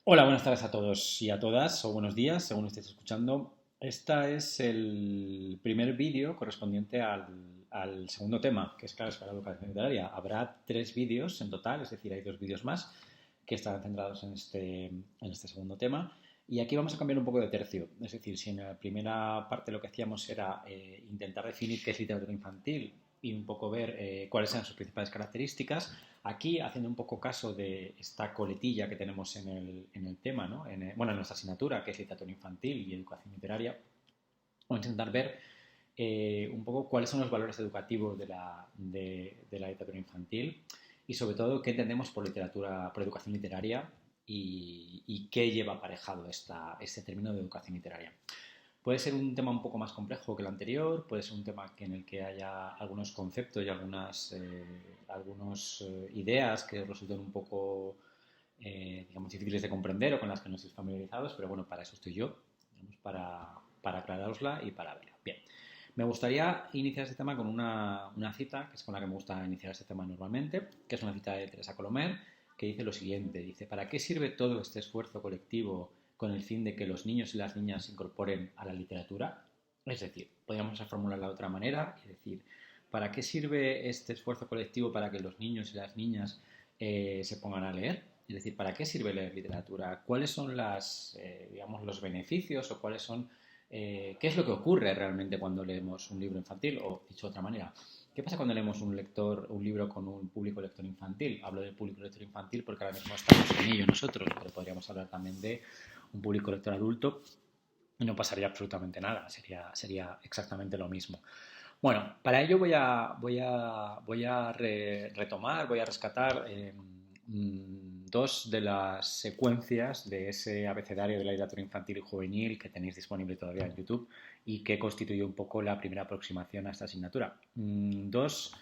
Hola, buenas tardes a todos y a todas, o buenos días, según estéis escuchando. Este es el primer vídeo correspondiente al segundo tema, que es claro, es la educación literaria. Habrá tres vídeos en total, es decir, hay dos vídeos más que estarán centrados en este segundo tema. Y aquí vamos a cambiar un poco de tercio. Es decir, si en la primera parte lo que hacíamos era intentar definir qué es literatura infantil y un poco ver cuáles eran sus principales características, aquí, haciendo un poco caso de esta coletilla que tenemos en el tema, ¿no? En nuestra asignatura, que es literatura infantil y educación literaria, vamos a intentar ver un poco cuáles son los valores educativos de la literatura infantil y sobre todo qué entendemos por educación literaria y qué lleva aparejado este término de educación literaria. Puede ser un tema un poco más complejo que el anterior, puede ser un tema en el que haya algunos conceptos y algunas ideas que resulten un poco, digamos, difíciles de comprender o con las que no estéis familiarizados, pero bueno, para eso estoy yo, digamos, para aclararosla y para verla. Bien, me gustaría iniciar este tema con una cita, que es con la que me gusta iniciar este tema normalmente, que es una cita de Teresa Colomer, que dice lo siguiente, dice, ¿para qué sirve todo este esfuerzo colectivo con el fin de que los niños y las niñas se incorporen a la literatura? Es decir, podríamos reformularla de otra manera y decir, ¿para qué sirve este esfuerzo colectivo para que los niños y las niñas se pongan a leer? Es decir, ¿para qué sirve leer literatura? ¿Cuáles son digamos, los beneficios o qué es lo que ocurre realmente cuando leemos un libro infantil? O, dicho de otra manera, ¿qué pasa cuando leemos un libro con un público lector infantil? Hablo del público lector infantil porque ahora mismo estamos en ello nosotros, pero podríamos hablar también de un público lector adulto y no pasaría absolutamente nada, sería exactamente lo mismo. Bueno, para ello retomar, voy a rescatar dos de las secuencias de ese abecedario de la literatura infantil y juvenil que tenéis disponible todavía en YouTube y que constituye un poco la primera aproximación a esta asignatura. Dos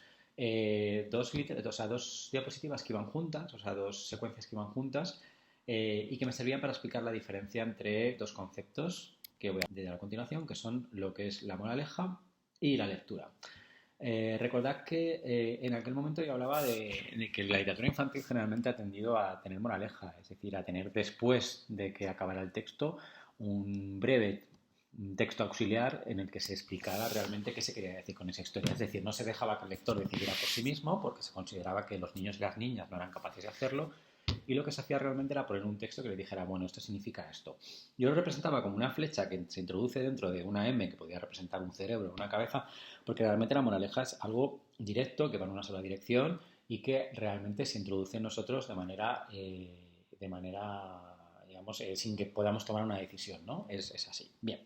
diapositivas que iban juntas, o sea, dos secuencias que iban juntas y que me servían para explicar la diferencia entre dos conceptos que voy a dar a continuación, que son lo que es la moraleja y la lectura. Recordad que en aquel momento yo hablaba de que la literatura infantil generalmente ha tendido a tener moraleja, es decir, a tener después de que acabara el texto un breve texto auxiliar en el que se explicara realmente qué se quería decir con esa historia. Es decir, no se dejaba que el lector decidiera por sí mismo porque se consideraba que los niños y las niñas no eran capaces de hacerlo y lo que se hacía realmente era poner un texto que le dijera, bueno, esto significa esto. Yo lo representaba como una flecha que se introduce dentro de una M que podía representar un cerebro o una cabeza, porque realmente la moraleja es algo directo que va en una sola dirección y que realmente se introduce en nosotros digamos, sin que podamos tomar una decisión, ¿no? Es así. Bien.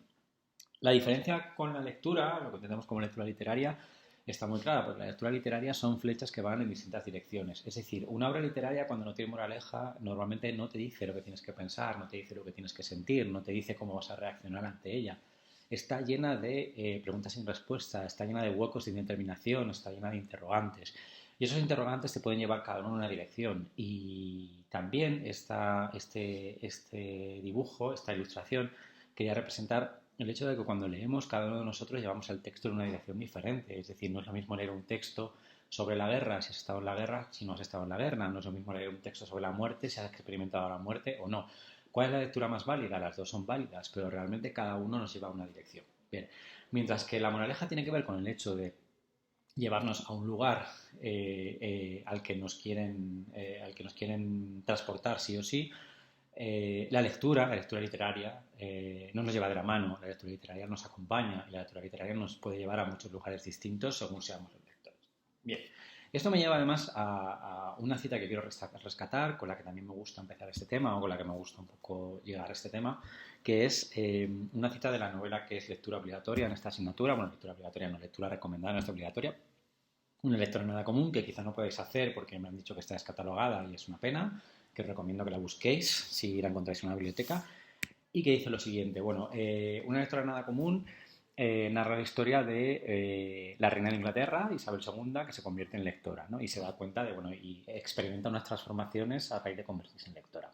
La diferencia con la lectura, lo que entendemos como lectura literaria, está muy clara, porque la lectura literaria son flechas que van en distintas direcciones. Es decir, una obra literaria cuando no tiene moraleja normalmente no te dice lo que tienes que pensar, no te dice lo que tienes que sentir, no te dice cómo vas a reaccionar ante ella. Está llena de preguntas sin respuesta, está llena de huecos de indeterminación, está llena de interrogantes. Y esos interrogantes te pueden llevar cada uno en una dirección. Y también este dibujo, esta ilustración, quería representar el hecho de que cuando leemos cada uno de nosotros llevamos el texto en una dirección diferente. Es decir, no es lo mismo leer un texto sobre la guerra si has estado en la guerra, si no has estado en la guerra. No es lo mismo leer un texto sobre la muerte si has experimentado la muerte o no. ¿Cuál es la lectura más válida? Las dos son válidas, pero realmente cada uno nos lleva a una dirección. Bien, mientras que la moraleja tiene que ver con el hecho de llevarnos a un lugar al que nos quieren transportar sí o sí. La lectura literaria, no nos lleva de la mano, la lectura literaria nos acompaña y la lectura literaria nos puede llevar a muchos lugares distintos según seamos los lectores. Bien, esto me lleva además a una cita que quiero rescatar, con la que también me gusta empezar este tema o con la que me gusta un poco llegar a este tema, que es una cita de la novela que es lectura obligatoria en esta asignatura, bueno, lectura obligatoria no, lectura recomendada, no es obligatoria, una lectura nada común que quizá no podéis hacer porque me han dicho que está descatalogada y es una pena, que os recomiendo que la busquéis si la encontráis en una biblioteca, y que dice lo siguiente, bueno, una lectura nada común narra la historia de la reina de Inglaterra, Isabel II, que se convierte en lectora, ¿no? Y se da cuenta de, bueno, y experimenta unas transformaciones a raíz de convertirse en lectora.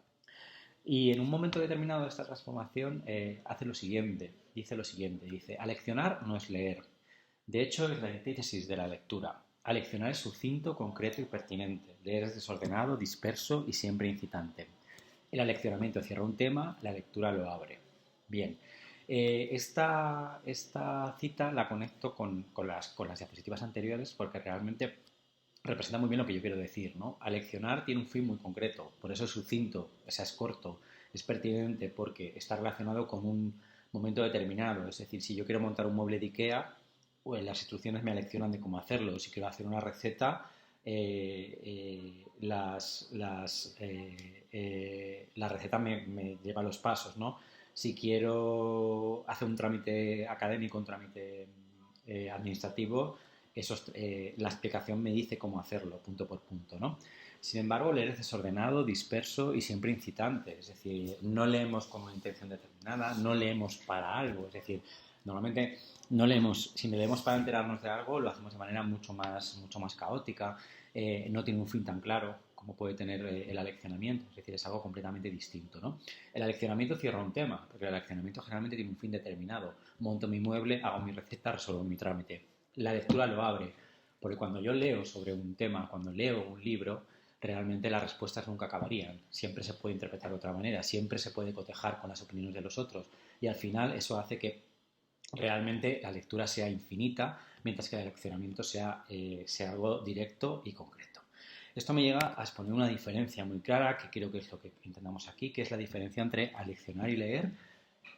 Y en un momento determinado de esta transformación dice lo siguiente, dice, aleccionar no es leer, de hecho es la antítesis de la lectura. Aleccionar es sucinto, concreto y pertinente, leer es desordenado, disperso y siempre incitante. El aleccionamiento cierra un tema, la lectura lo abre. Bien, esta cita la conecto con las diapositivas anteriores porque realmente representa muy bien lo que yo quiero decir, ¿no? Aleccionar tiene un fin muy concreto, por eso es sucinto, o sea, es corto, es pertinente porque está relacionado con un momento determinado. Es decir, si yo quiero montar un mueble de IKEA, pues las instrucciones me aleccionan de cómo hacerlo. Si quiero hacer una receta, la receta me lleva los pasos, ¿no? Si quiero hacer un trámite académico, un trámite administrativo, la explicación me dice cómo hacerlo, punto por punto, ¿no? Sin embargo, leer es desordenado, disperso y siempre incitante. Es decir, no leemos con una intención determinada, no leemos para algo. Es decir, normalmente no leemos, si leemos para enterarnos de algo, lo hacemos de manera mucho más caótica, no tiene un fin tan claro como puede tener el aleccionamiento, es decir, es algo completamente distinto, ¿no? El aleccionamiento cierra un tema, porque el aleccionamiento generalmente tiene un fin determinado. Monto mi mueble, hago mi receta, resuelvo mi trámite. La lectura lo abre, porque cuando yo leo sobre un tema, cuando leo un libro, realmente las respuestas nunca acabarían. Siempre se puede interpretar de otra manera, siempre se puede cotejar con las opiniones de los otros y al final eso hace que realmente la lectura sea infinita, mientras que el aleccionamiento sea algo directo y concreto. Esto me llega a exponer una diferencia muy clara, que creo que es lo que intentamos aquí, que es la diferencia entre aleccionar y leer,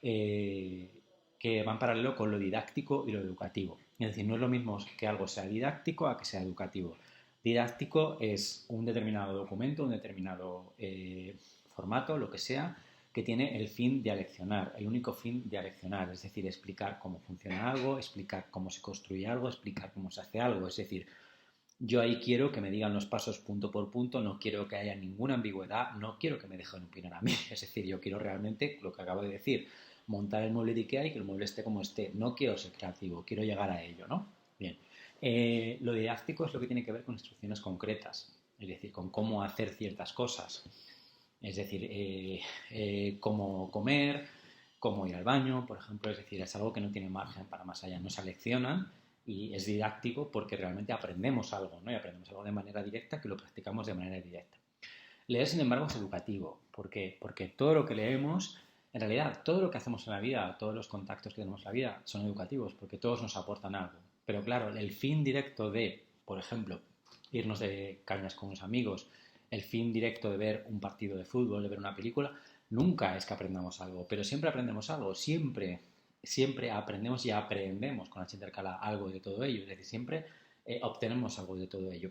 que va en paralelo con lo didáctico y lo educativo. Es decir, no es lo mismo que algo sea didáctico a que sea educativo. Didáctico es un determinado documento, un determinado formato, lo que sea, que tiene el fin de aleccionar, el único fin de aleccionar, es decir, explicar cómo funciona algo, explicar cómo se construye algo, explicar cómo se hace algo. Es decir, yo ahí quiero que me digan los pasos punto por punto, no quiero que haya ninguna ambigüedad, no quiero que me dejen opinar a mí. Es decir, yo quiero realmente lo que acabo de decir, montar el mueble de IKEA y que el mueble esté como esté. No quiero ser creativo, quiero llegar a ello, ¿no? Bien. Lo didáctico es lo que tiene que ver con instrucciones concretas, es decir, con cómo hacer ciertas cosas. Es decir, cómo comer, cómo ir al baño, por ejemplo. Es decir, es algo que no tiene margen para más allá. Nos aleccionan y es didáctico porque realmente aprendemos algo, ¿no? Y aprendemos algo de manera directa que lo practicamos de manera directa. Leer, sin embargo, es educativo. ¿Por qué? Porque todo lo que leemos, en realidad, todo lo que hacemos en la vida, todos los contactos que tenemos en la vida son educativos porque todos nos aportan algo. Pero claro, el fin directo de, por ejemplo, irnos de cañas con unos amigos, el fin directo de ver un partido de fútbol, de ver una película, nunca es que aprendamos algo, pero siempre aprendemos algo, siempre aprendemos y aprendemos con H intercala algo de todo ello, es decir, siempre obtenemos algo de todo ello.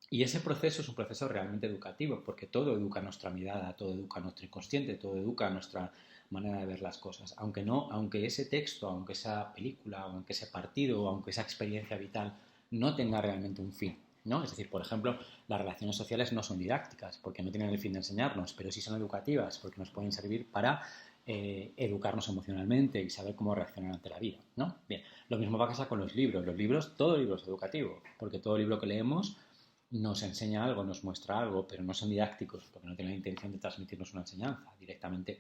Y ese proceso es un proceso realmente educativo, porque todo educa nuestra mirada, todo educa nuestro inconsciente, todo educa nuestra manera de ver las cosas. Aunque ese texto, aunque esa película, aunque ese partido, aunque esa experiencia vital no tenga realmente un fin, ¿no? Es decir, por ejemplo, las relaciones sociales no son didácticas, porque no tienen el fin de enseñarnos, pero sí son educativas, porque nos pueden servir para educarnos emocionalmente y saber cómo reaccionar ante la vida, ¿no? Bien, lo mismo va a pasar con los libros. Los libros, todo libro es educativo, porque todo libro que leemos nos enseña algo, nos muestra algo, pero no son didácticos porque no tienen la intención de transmitirnos una enseñanza directamente.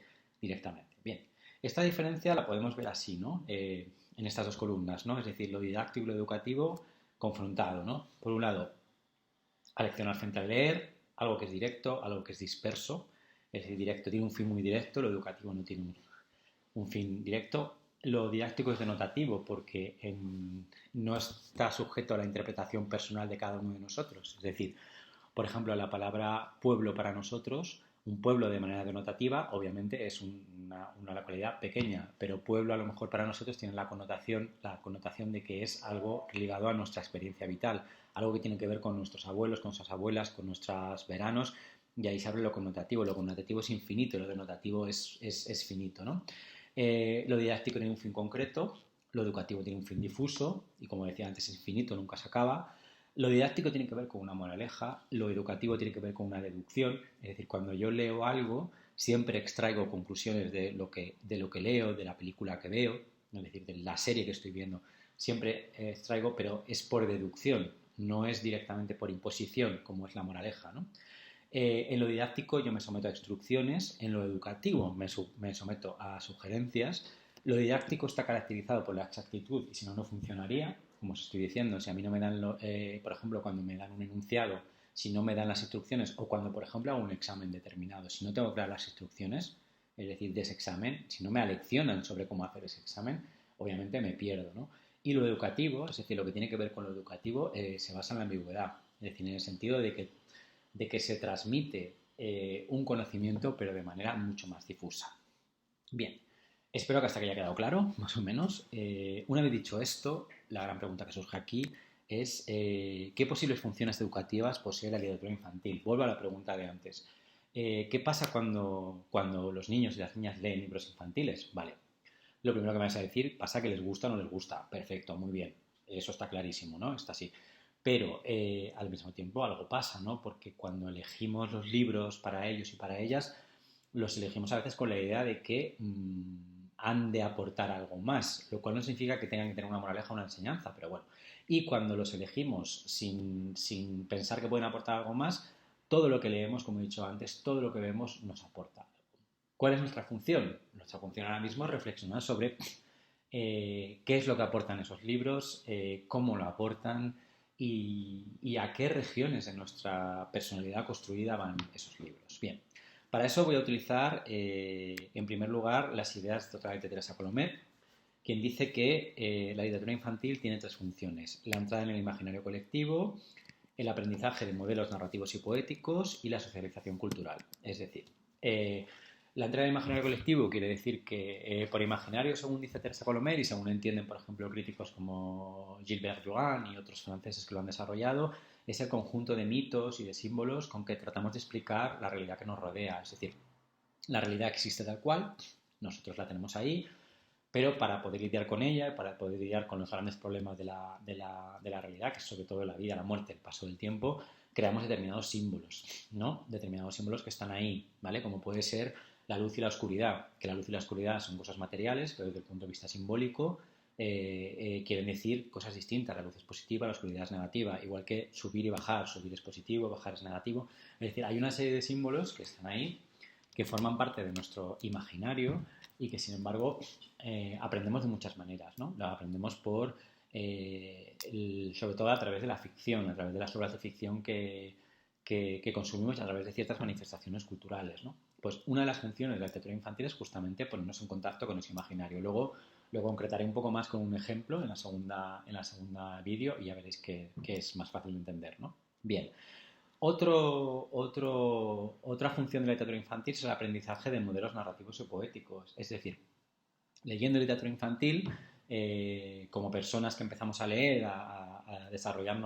Bien, esta diferencia la podemos ver así, ¿no? En estas dos columnas, ¿no? Es decir, lo didáctico y lo educativo confrontado, ¿no? Por un lado, aleccionar frente a leer, algo que es directo, algo que es disperso. Es decir, directo tiene un fin muy directo, lo educativo no tiene un fin directo. Lo didáctico es denotativo porque no está sujeto a la interpretación personal de cada uno de nosotros. Es decir, por ejemplo, la palabra pueblo para nosotros, un pueblo de manera denotativa, obviamente es una localidad pequeña, pero pueblo a lo mejor para nosotros tiene la connotación de que es algo ligado a nuestra experiencia vital, algo que tiene que ver con nuestros abuelos, con nuestras abuelas, con nuestros veranos, y ahí se abre lo connotativo. Lo connotativo es infinito, lo denotativo es finito, ¿no? Lo didáctico tiene un fin concreto, lo educativo tiene un fin difuso, y como decía antes, es infinito, nunca se acaba. Lo didáctico tiene que ver con una moraleja, lo educativo tiene que ver con una deducción, es decir, cuando yo leo algo, siempre extraigo conclusiones de lo que leo, de la película que veo, es decir, de la serie que estoy viendo, siempre extraigo, pero es por deducción, no es directamente por imposición, como es la moraleja, ¿no? En lo didáctico yo me someto a instrucciones, en lo educativo me someto a sugerencias. Lo didáctico está caracterizado por la exactitud y si no, no funcionaría. Como os estoy diciendo, si a mí no me dan, por ejemplo, cuando me dan un enunciado, si no me dan las instrucciones, o cuando, por ejemplo, hago un examen determinado, si no tengo claras las instrucciones, es decir, de ese examen, si no me aleccionan sobre cómo hacer ese examen, obviamente me pierdo, ¿no? Y lo educativo, es decir, lo que tiene que ver con lo educativo, se basa en la ambigüedad, es decir, en el sentido de que se transmite un conocimiento, pero de manera mucho más difusa. Bien, espero que hasta que haya quedado claro, más o menos. Una vez dicho esto, la gran pregunta que surge aquí es ¿qué posibles funciones educativas posee la literatura infantil? Vuelvo a la pregunta de antes. ¿Qué pasa cuando los niños y las niñas leen libros infantiles? Vale, lo primero que me vas a decir, pasa que les gusta o no les gusta. Perfecto, muy bien. Eso está clarísimo, ¿no? Está así. Pero al mismo tiempo algo pasa, ¿no? Porque cuando elegimos los libros para ellos y para ellas, los elegimos a veces con la idea de que han de aportar algo más, lo cual no significa que tengan que tener una moraleja o una enseñanza, pero bueno. Y cuando los elegimos sin pensar que pueden aportar algo más, todo lo que leemos, como he dicho antes, todo lo que vemos nos aporta. ¿Cuál es nuestra función? Nuestra función ahora mismo es reflexionar sobre qué es lo que aportan esos libros, cómo lo aportan y a qué regiones de nuestra personalidad construida van esos libros. Bien, para eso voy a utilizar en primer lugar las ideas de Teresa Colomer, quien dice que la literatura infantil tiene tres funciones: la entrada en el imaginario colectivo, el aprendizaje de modelos narrativos y poéticos y la socialización cultural. Es decir, la entrada en el imaginario colectivo quiere decir que por imaginario, según dice Teresa Colomer y según entienden, por ejemplo, críticos como Gilbert Durand y otros franceses que lo han desarrollado, es el conjunto de mitos y de símbolos con que tratamos de explicar la realidad que nos rodea. Es decir, la realidad existe tal cual, nosotros la tenemos ahí, pero para poder lidiar con ella, para poder lidiar con los grandes problemas de la realidad, que es sobre todo la vida, la muerte, el paso del tiempo, creamos determinados símbolos, ¿no? Determinados símbolos que están ahí, ¿vale? Como puede ser la luz y la oscuridad, que la luz y la oscuridad son cosas materiales, pero desde el punto de vista simbólico quieren decir cosas distintas. La luz es positiva, la oscuridad es negativa, igual que subir y bajar, subir es positivo, bajar es negativo. Es decir, hay una serie de símbolos que están ahí, que forman parte de nuestro imaginario y que, sin embargo, aprendemos de muchas maneras, ¿no? Lo aprendemos sobre todo a través de la ficción, a través de las obras de ficción que consumimos y a través de ciertas manifestaciones culturales, ¿no? Pues una de las funciones de la literatura infantil es justamente ponernos en contacto con ese imaginario. Luego lo concretaré un poco más con un ejemplo en la segunda vídeo y ya veréis que es más fácil de entender, ¿no? Bien. Otra función de la literatura infantil es el aprendizaje de modelos narrativos y poéticos. Es decir, leyendo literatura infantil, como personas que empezamos a leer, a desarrollar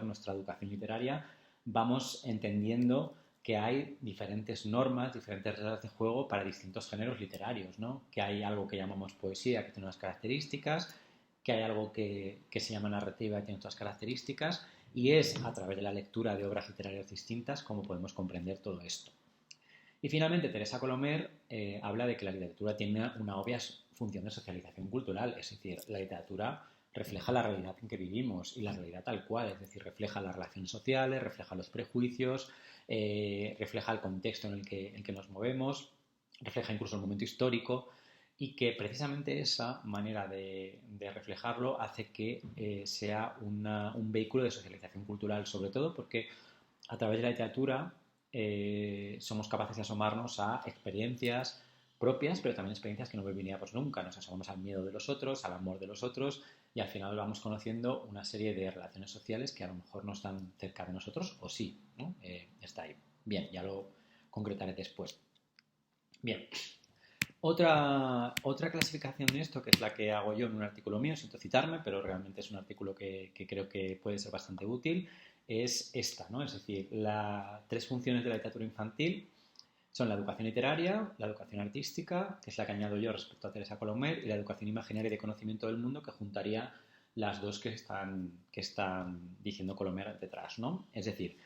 nuestra educación literaria, vamos entendiendo que hay diferentes normas, diferentes reglas de juego para distintos géneros literarios, ¿no? Que hay algo que llamamos poesía, que tiene unas características, que hay algo que se llama narrativa, que tiene otras características, y es a través de la lectura de obras literarias distintas como podemos comprender todo esto. Y finalmente, Teresa Colomer habla de que la literatura tiene una obvia función de socialización cultural, es decir, la literatura refleja la realidad en que vivimos y la realidad tal cual, es decir, refleja las relaciones sociales, refleja los prejuicios, refleja el contexto en el que nos movemos, refleja incluso el momento histórico, y que precisamente esa manera de reflejarlo hace que sea un vehículo de socialización cultural, sobre todo porque a través de la literatura somos capaces de asomarnos a experiencias propias, pero también experiencias que no viviríamos nunca. Nos asomamos al miedo de los otros, al amor de los otros, y al final vamos conociendo una serie de relaciones sociales que a lo mejor no están cerca de nosotros, o sí, ¿no? Está ahí. Bien, ya lo concretaré después. Bien. Otra clasificación de esto, que es la que hago yo en un artículo mío, siento citarme, pero realmente es un artículo que creo que puede ser bastante útil, es esta, ¿no? Es decir, las tres funciones de la literatura infantil son la educación literaria, la educación artística, que es la que añado yo respecto a Teresa Colomer, y la educación imaginaria y de conocimiento del mundo, que juntaría las dos que están diciendo Colomer detrás, ¿no? Es decir,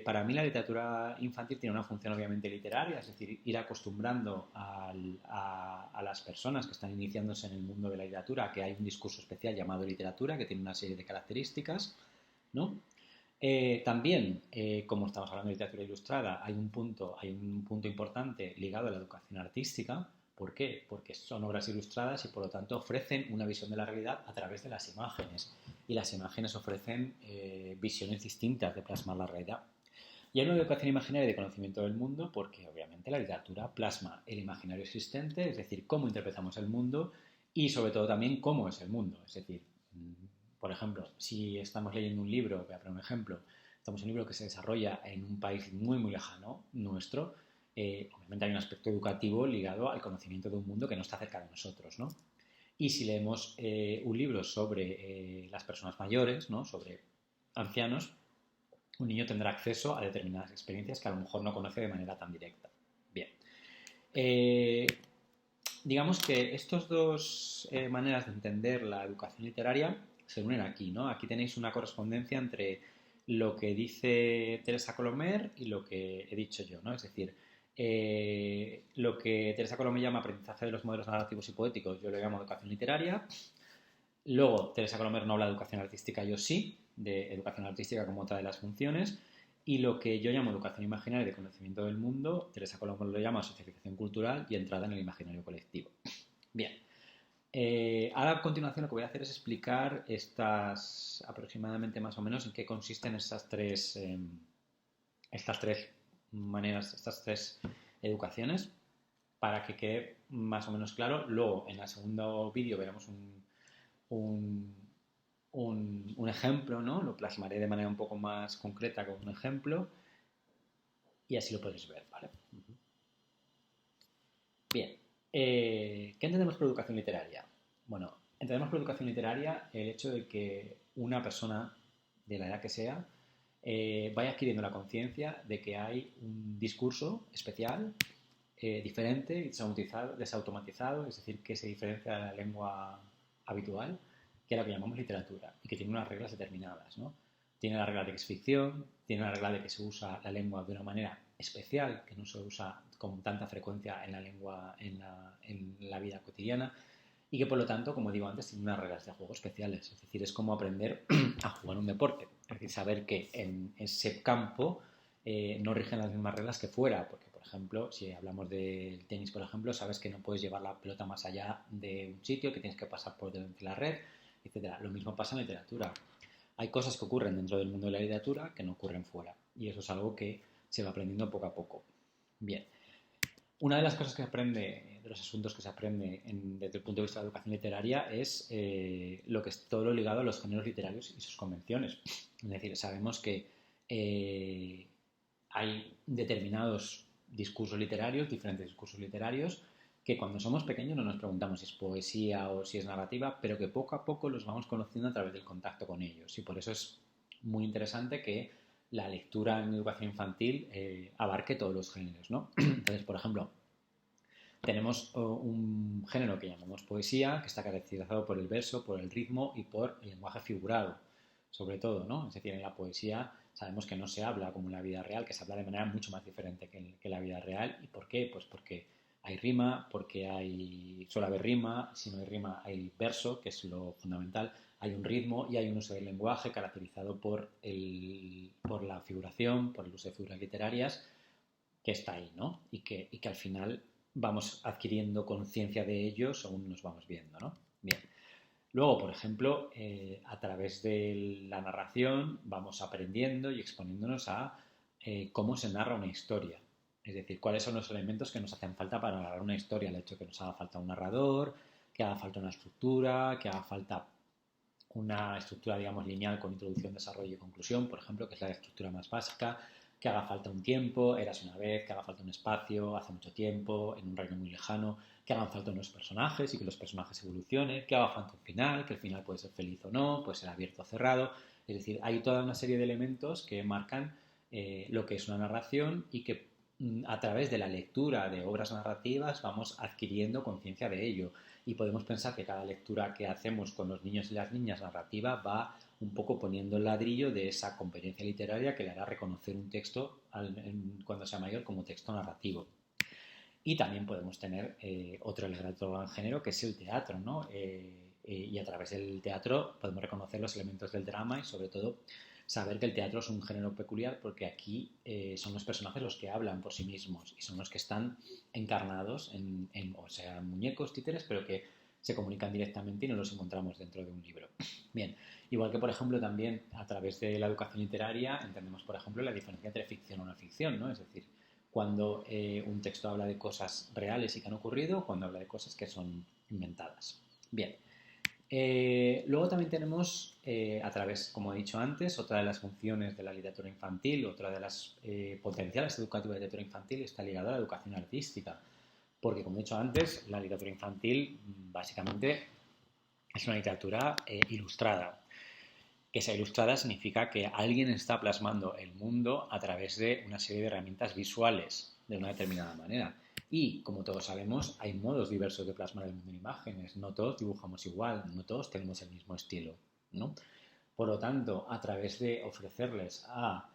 para mí la literatura infantil tiene una función obviamente literaria, es decir, ir acostumbrando a las personas que están iniciándose en el mundo de la literatura a que hay un discurso especial llamado literatura que tiene una serie de características, ¿no? También, como estamos hablando de literatura ilustrada, hay un punto importante ligado a la educación artística, ¿Por qué? Porque son obras ilustradas y por lo tanto ofrecen una visión de la realidad a través de las imágenes. Y las imágenes ofrecen visiones distintas de plasmar la realidad. Y hay una educación imaginaria de conocimiento del mundo porque obviamente la literatura plasma el imaginario existente, es decir, cómo interpretamos el mundo y sobre todo también cómo es el mundo. Es decir, por ejemplo, si estamos leyendo un libro, voy a poner un ejemplo, estamos en un libro que se desarrolla en un país muy, muy lejano nuestro, obviamente hay un aspecto educativo ligado al conocimiento de un mundo que no está cerca de nosotros, ¿no? Y si leemos un libro sobre las personas mayores, ¿no? Sobre ancianos, un niño tendrá acceso a determinadas experiencias que a lo mejor no conoce de manera tan directa. Bien. Eh, digamos que estas dos maneras de entender la educación literaria se unen aquí, ¿no? Aquí tenéis una correspondencia entre lo que dice Teresa Colomer y lo que he dicho yo, ¿no? Es decir, lo que Teresa Colomer llama aprendizaje de los modelos narrativos y poéticos, yo lo llamo educación literaria. Luego, Teresa Colomer no habla de educación artística, yo sí, de educación artística como otra de las funciones. Y lo que yo llamo educación imaginaria de conocimiento del mundo, Teresa Colomer lo llama socialización cultural y entrada en el imaginario colectivo. Bien. Ahora a continuación lo que voy a hacer es explicar estas aproximadamente más o menos en qué consisten estas tres maneras, estas tres educaciones, para que quede más o menos claro. Luego, en el segundo vídeo veremos un, un ejemplo, ¿no? Lo plasmaré de manera un poco más concreta con un ejemplo y así lo podéis ver, ¿vale? Bien, ¿qué entendemos por educación literaria? Bueno, entendemos por educación literaria el hecho de que una persona, de la edad que sea, vaya adquiriendo la conciencia de que hay un discurso especial, diferente y desautomatizado, es decir, que se diferencia de la lengua habitual, que es lo que llamamos literatura, y que tiene unas reglas determinadas, ¿no? Tiene la regla de que es ficción, tiene la regla de que se usa la lengua de una manera especial, que no se usa con tanta frecuencia en la lengua, en la vida cotidiana, y que por lo tanto, como digo antes, tiene unas reglas de juego especiales. Es decir, es como aprender a jugar un deporte. Es decir, saber que en ese campo no rigen las mismas reglas que fuera, porque por ejemplo, si hablamos del tenis, por ejemplo, sabes que no puedes llevar la pelota más allá de un sitio, que tienes que pasar por delante de la red, etcétera. Lo mismo pasa en literatura. Hay cosas que ocurren dentro del mundo de la literatura que no ocurren fuera, y eso es algo que se va aprendiendo poco a poco. Bien, una de las cosas que se aprende, de los asuntos que se aprende desde el punto de vista de la educación literaria, es lo que es todo lo ligado a los géneros literarios y sus convenciones. Es decir, sabemos que hay determinados discursos literarios, diferentes discursos literarios, que cuando somos pequeños no nos preguntamos si es poesía o si es narrativa, pero que poco a poco los vamos conociendo a través del contacto con ellos. Y por eso es muy interesante que la lectura en educación infantil abarque todos los géneros, ¿no? Entonces, por ejemplo, tenemos un género que llamamos poesía, que está caracterizado por el verso, por el ritmo y por el lenguaje figurado, sobre todo, ¿no? Es decir, en la poesía sabemos que no se habla como en la vida real, que se habla de manera mucho más diferente que la vida real. ¿Y por qué? Pues porque hay rima, porque suele haber rima, si no hay rima hay verso, que es lo fundamental, hay un ritmo y hay un uso del lenguaje caracterizado por la figuración, por el uso de figuras literarias, que está ahí, ¿no? Y que al final vamos adquiriendo conciencia de ello según nos vamos viendo, ¿no? Bien. Luego, por ejemplo, a través de la narración vamos aprendiendo y exponiéndonos a cómo se narra una historia. Es decir, cuáles son los elementos que nos hacen falta para narrar una historia. El hecho de que nos haga falta un narrador, que haga falta una estructura, que haga falta una estructura, digamos, lineal con introducción, desarrollo y conclusión, por ejemplo, que es la estructura más básica, que haga falta un tiempo, eras una vez, que haga falta un espacio, hace mucho tiempo, en un reino muy lejano, que hagan falta unos personajes y que los personajes evolucionen, que haga falta un final, que el final puede ser feliz o no, puede ser abierto o cerrado. Es decir, hay toda una serie de elementos que marcan lo que es una narración y que a través de la lectura de obras narrativas vamos adquiriendo conciencia de ello. Y podemos pensar que cada lectura que hacemos con los niños y las niñas narrativa va un poco poniendo el ladrillo de esa competencia literaria que le hará reconocer un texto cuando sea mayor como texto narrativo. Y también podemos tener otro gran género que es el teatro, ¿no? Y a través del teatro podemos reconocer los elementos del drama y sobre todo saber que el teatro es un género peculiar porque aquí son los personajes los que hablan por sí mismos y son los que están encarnados o sea, muñecos, títeres, pero que se comunican directamente y no los encontramos dentro de un libro. Bien, igual que por ejemplo también a través de la educación literaria entendemos por ejemplo la diferencia entre ficción o no ficción, ¿no? Es decir, cuando un texto habla de cosas reales y que han ocurrido, cuando habla de cosas que son inventadas. Bien, luego también tenemos, a través, como he dicho antes, otra de las funciones de la literatura infantil, otra de las potenciales educativas de la literatura infantil está ligada a la educación artística. Porque, como he dicho antes, la literatura infantil básicamente es una literatura ilustrada. Que sea ilustrada significa que alguien está plasmando el mundo a través de una serie de herramientas visuales de una determinada manera. Y, como todos sabemos, hay modos diversos de plasmar el mundo en imágenes. No todos dibujamos igual, no todos tenemos el mismo estilo, ¿no? Por lo tanto, a través de ofrecerles a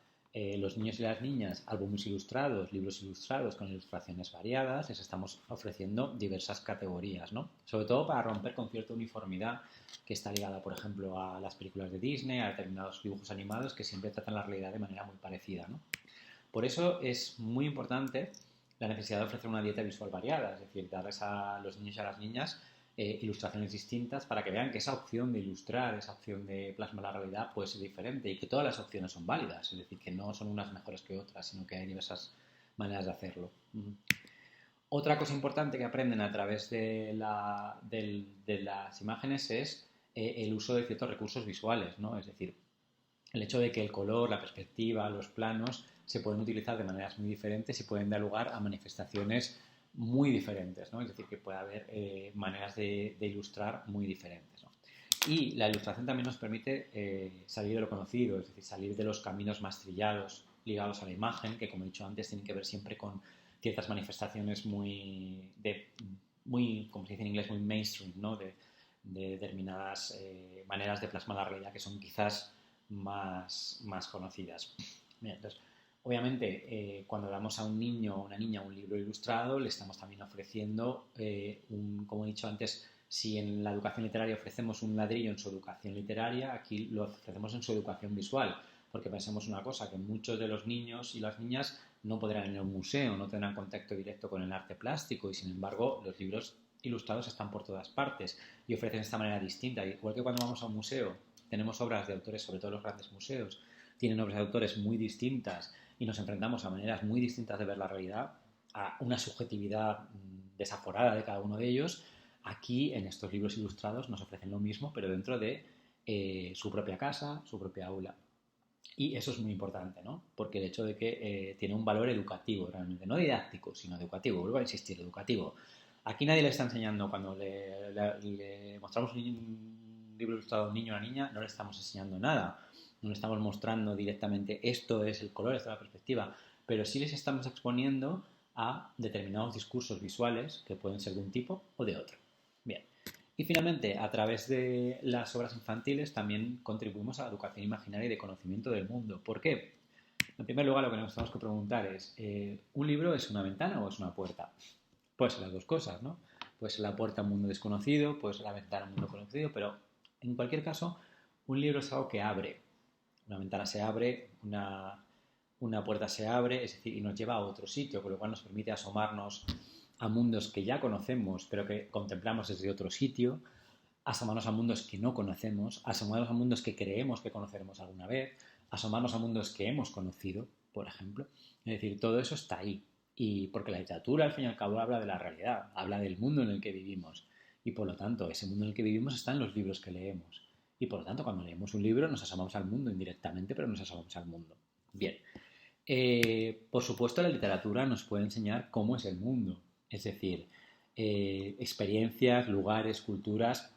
los niños y las niñas álbumes ilustrados, libros ilustrados con ilustraciones variadas, les estamos ofreciendo diversas categorías, ¿no? Sobre todo para romper con cierta uniformidad que está ligada, por ejemplo, a las películas de Disney, a determinados dibujos animados que siempre tratan la realidad de manera muy parecida, ¿no? Por eso es muy importante la necesidad de ofrecer una dieta visual variada, es decir, darles a los niños y a las niñas ilustraciones distintas para que vean que esa opción de ilustrar, esa opción de plasmar la realidad puede ser diferente y que todas las opciones son válidas, es decir, que no son unas mejores que otras, sino que hay diversas maneras de hacerlo. Otra cosa importante que aprenden a través de las imágenes es el uso de ciertos recursos visuales, ¿no? Es decir, el hecho de que el color, la perspectiva, los planos se pueden utilizar de maneras muy diferentes y pueden dar lugar a manifestaciones muy diferentes, ¿no? Es decir, que puede haber maneras de ilustrar muy diferentes, ¿no? Y la ilustración también nos permite salir de lo conocido, es decir, salir de los caminos más trillados ligados a la imagen, que como he dicho antes, tienen que ver siempre con ciertas manifestaciones muy, como se dice en inglés, muy mainstream, ¿no? De determinadas maneras de plasmar la realidad que son quizás más conocidas. Bien, entonces, obviamente, cuando damos a un niño o una niña un libro ilustrado, le estamos también ofreciendo, como he dicho antes, si en la educación literaria ofrecemos un ladrillo en su educación literaria, aquí lo ofrecemos en su educación visual, porque pensemos una cosa, que muchos de los niños y las niñas no podrán ir a un museo, no tendrán contacto directo con el arte plástico y sin embargo los libros ilustrados están por todas partes y ofrecen esta manera distinta. Igual que cuando vamos a un museo tenemos obras de autores, sobre todo los grandes museos, tienen obras de autores muy distintas y nos enfrentamos a maneras muy distintas de ver la realidad, a una subjetividad desaforada de cada uno de ellos. Aquí, en estos libros ilustrados, nos ofrecen lo mismo, pero dentro de su propia casa, su propia aula. Y eso es muy importante, ¿no? Porque el hecho de que tiene un valor educativo realmente, no didáctico, sino educativo. Vuelvo a insistir, educativo. Aquí nadie le está enseñando, cuando le mostramos un libro ilustrado a un niño o a una niña, no le estamos enseñando nada. No le estamos mostrando directamente esto es el color, esta es la perspectiva, pero sí les estamos exponiendo a determinados discursos visuales que pueden ser de un tipo o de otro. Bien. Y finalmente, a través de las obras infantiles también contribuimos a la educación imaginaria y de conocimiento del mundo. ¿Por qué? En primer lugar, lo que nos tenemos que preguntar es, ¿un libro es una ventana o es una puerta? Puede ser las dos cosas, ¿no? Puede ser la puerta a un mundo desconocido, puede ser la ventana a un mundo conocido, pero en cualquier caso, un libro es algo que abre. Una ventana se abre, una puerta se abre, es decir, y nos lleva a otro sitio, con lo cual nos permite asomarnos a mundos que ya conocemos, pero que contemplamos desde otro sitio, asomarnos a mundos que no conocemos, asomarnos a mundos que creemos que conoceremos alguna vez, asomarnos a mundos que hemos conocido, por ejemplo. Es decir, todo eso está ahí. Y porque la literatura, al fin y al cabo, habla de la realidad, habla del mundo en el que vivimos. Y por lo tanto, ese mundo en el que vivimos está en los libros que leemos. Y por lo tanto, cuando leemos un libro, nos asomamos al mundo indirectamente, pero nos asomamos al mundo. Bien. Por supuesto, la literatura nos puede enseñar cómo es el mundo. Es decir, experiencias, lugares, culturas,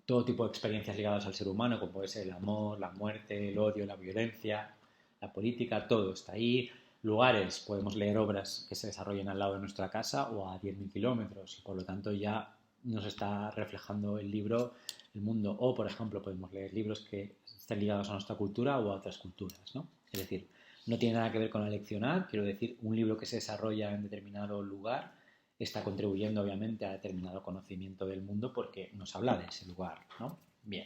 todo tipo de experiencias ligadas al ser humano, como puede ser el amor, la muerte, el odio, la violencia, la política, todo está ahí. Lugares, podemos leer obras que se desarrollen al lado de nuestra casa o a 10.000 kilómetros y por lo tanto ya nos está reflejando el libro, el mundo. O, por ejemplo, podemos leer libros que estén ligados a nuestra cultura o a otras culturas, ¿no? Es decir, no tiene nada que ver con aleccionar, quiero decir, un libro que se desarrolla en determinado lugar está contribuyendo obviamente a determinado conocimiento del mundo porque nos habla de ese lugar, ¿no? Bien,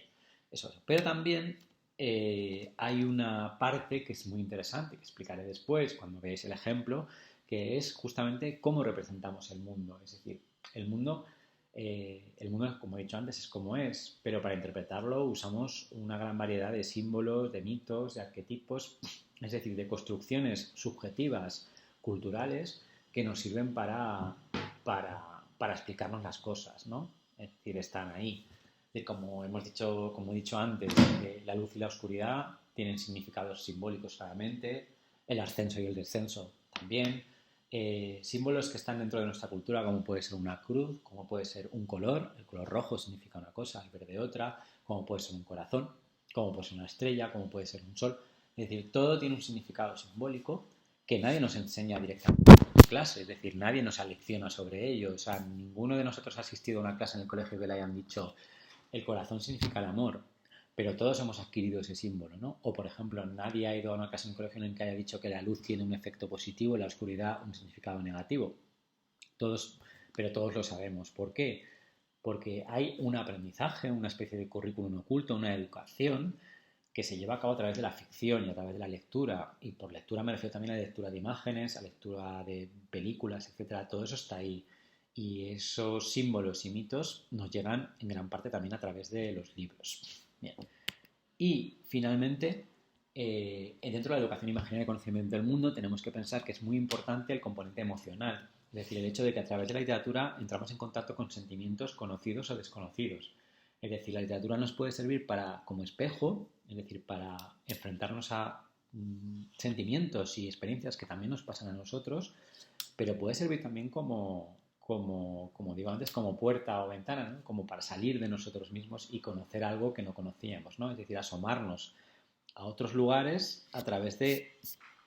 eso es. Pero también hay una parte que es muy interesante, que explicaré después cuando veáis el ejemplo, que es justamente cómo representamos el mundo. Es decir, el mundo, como he dicho antes, es como es, pero para interpretarlo usamos una gran variedad de símbolos, de mitos, de arquetipos, es decir, de construcciones subjetivas, culturales, que nos sirven para explicarnos las cosas, ¿no? Es decir, están ahí. Como he dicho antes, la luz y la oscuridad tienen significados simbólicos claramente, el ascenso y el descenso también, símbolos que están dentro de nuestra cultura, como puede ser una cruz, como puede ser un color, el color rojo significa una cosa, el verde otra, como puede ser un corazón, como puede ser una estrella, como puede ser un sol. Es decir, todo tiene un significado simbólico que nadie nos enseña directamente en clase, es decir, nadie nos alecciona sobre ello. O sea, ninguno de nosotros ha asistido a una clase en el colegio que le hayan dicho el corazón significa el amor, pero todos hemos adquirido ese símbolo, ¿no? O, por ejemplo, nadie ha ido a una clase en un colegio en el que haya dicho que la luz tiene un efecto positivo y la oscuridad un significado negativo. Todos, pero todos lo sabemos. ¿Por qué? Porque hay un aprendizaje, una especie de currículum oculto, una educación que se lleva a cabo a través de la ficción y a través de la lectura. Y por lectura me refiero también a la lectura de imágenes, a lectura de películas, etcétera. Todo eso está ahí. Y esos símbolos y mitos nos llegan en gran parte también a través de los libros. Bien. Y finalmente, dentro de la educación imaginaria y conocimiento del mundo, tenemos que pensar que es muy importante el componente emocional. Es decir, el hecho de que a través de la literatura entramos en contacto con sentimientos conocidos o desconocidos. Es decir, la literatura nos puede servir como espejo, es decir, para enfrentarnos a sentimientos y experiencias que también nos pasan a nosotros, pero puede servir también como digo antes, como puerta o ventana, ¿no? Como para salir de nosotros mismos y conocer algo que no conocíamos, ¿no? Es decir, asomarnos a otros lugares a través de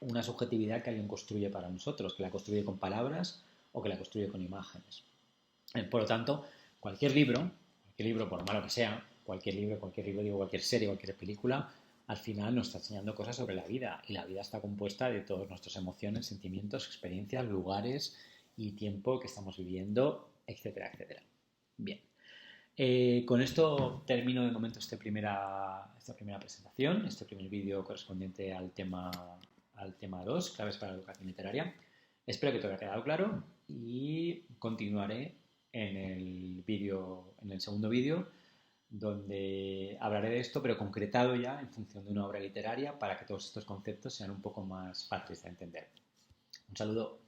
una subjetividad que alguien construye para nosotros, que la construye con palabras o que la construye con imágenes. Por lo tanto, cualquier libro, por malo que sea, digo, cualquier serie, cualquier película, al final nos está enseñando cosas sobre la vida. Y la vida está compuesta de todas nuestras emociones, sentimientos, experiencias, lugares y tiempo que estamos viviendo, etcétera, etcétera. Bien. Con esto termino de momento esta primera presentación, este primer vídeo correspondiente al tema 2, claves para la educación literaria. Espero que te haya quedado claro y continuaré en el segundo vídeo, donde hablaré de esto, pero concretado ya en función de una obra literaria para que todos estos conceptos sean un poco más fáciles de entender. Un saludo.